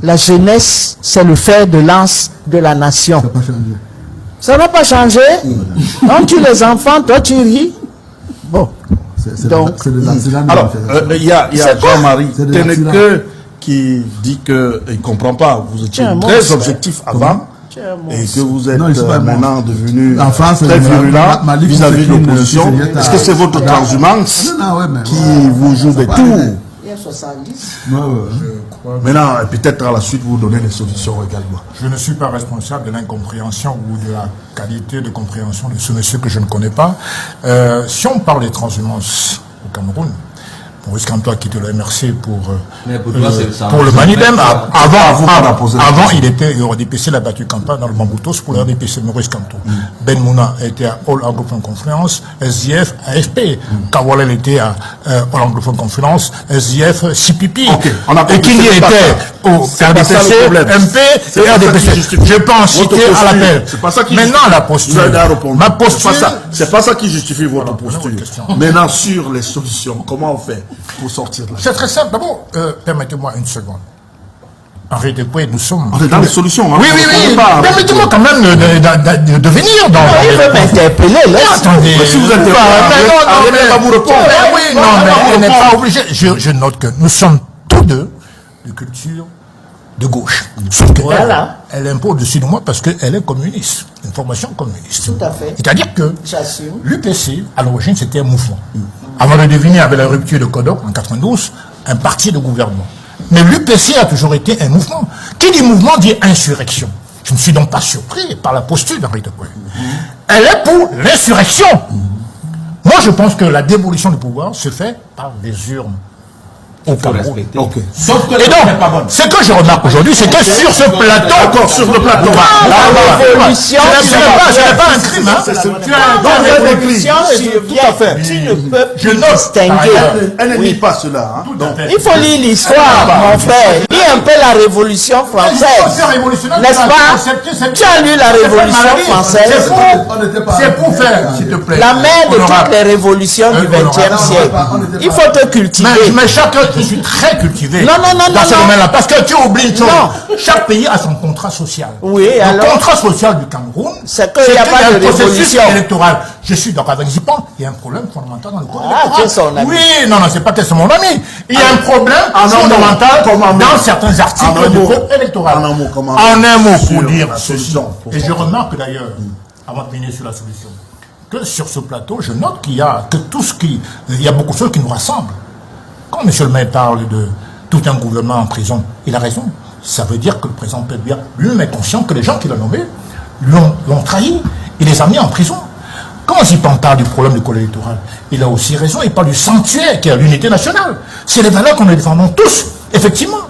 la jeunesse, c'est le fer de lance de la nation. Ça n'a pas changé. On tue les enfants, toi tu ris. Bon. Donc, alors, il y a Jean-Marie Ténéqueux qui dit qu'il ne comprend pas. Vous étiez très objectif avant. Et que vous êtes maintenant devenu très virulent vis-à-vis de l'opposition. Est-ce que c'est votre transhumance qui vous joue des tours? il y a 70. Maintenant, peut-être à la suite, vous donnez des solutions également. Je ne suis pas responsable de l'incompréhension ou de la qualité de compréhension de ce monsieur que je ne connais pas. Si on parle des transhumances au Cameroun, Maurice Kamto a quitté le MRC pour le Manidem. Avant, il était au RDPC, il a battu campagne dans le Mamboutos pour le RDPC, Maurice Kamto. Ben Mouna était à All Anglophone Conference, SDF, AFP. Kawalel était à All Anglophone Conference, SDF, CPP. Et Kindi était au RDPC, MP et RDPC. Je pense citer à l'appel. Maintenant, la posture. Ma posture. C'est pas ça qui justifie votre posture. Maintenant, sur les solutions, comment on fait pour sortir de là? C'est très simple. D'abord, permettez-moi une seconde. En réalité, nous sommes... On est dans les solutions. Hein. Oui. Permettez-moi quand même de venir dans... Il veut m'interpeller. Attendez. Si vous êtes... Non, vous répondre. Oui, non, mais on n'est pas obligé. Je note que nous sommes tous deux de culture de gauche. Sauf que elle est un peu au-dessus de moi parce qu'elle est communiste. Une formation communiste. Tout à fait. C'est-à-dire que j'assume. l'UPC, à l'origine, c'était un mouvement. Avant de devenir, avec la rupture de Kodok en 92, un parti de gouvernement. Mais l'UPC a toujours été un mouvement. Qui dit mouvement dit insurrection. Je ne suis donc pas surpris par la posture d'Henri de Pouy. Elle est pour l'insurrection. Moi, je pense que la dévolution du pouvoir se fait par les urnes. Au Cameroun. Sauf que et donc, ce que je remarque aujourd'hui, c'est que sur ce plateau, sur le plateau, la révolution, ce n'est pas un crime, hein. La révolution, tu ne peux plus distinguer. Elle ne lit pas cela. Il faut lire l'histoire, mon frère. Lis un peu la Révolution française. N'est-ce pas? Tu as lu la Révolution française. C'est pour faire, s'il te plaît. La mère de toutes les révolutions du XXe siècle. Il faut te cultiver. Mais je suis très cultivé dans ce domaine-là. Parce que tu oublies une chose. Chaque pays a son contrat social. Oui, alors. Le contrat social du Cameroun, c'est qu'il n'y a pas de révolution électorale. Je suis d'accord avec Zipan. Il y a un problème fondamental dans le code électoral. Tu es son ami. Oui, non, c'est pas que c'est mon ami. Il y a un problème fondamental dans certains articles du code électoral. En un mot, pour dire ceci. Et je remarque d'ailleurs, avant de venir sur la solution, que sur ce plateau, je note qu'il y a il y a beaucoup de choses qui nous rassemblent. Quand M. le maire parle de tout un gouvernement en prison, il a raison. Ça veut dire que le président Pédia lui-même est conscient que les gens qu'il a nommés l'ont trahi. Il les a mis en prison. Quand Zipan parle du problème du code électoral, il a aussi raison. Il parle du sanctuaire qui est l'unité nationale. C'est les valeurs que nous défendons tous, effectivement.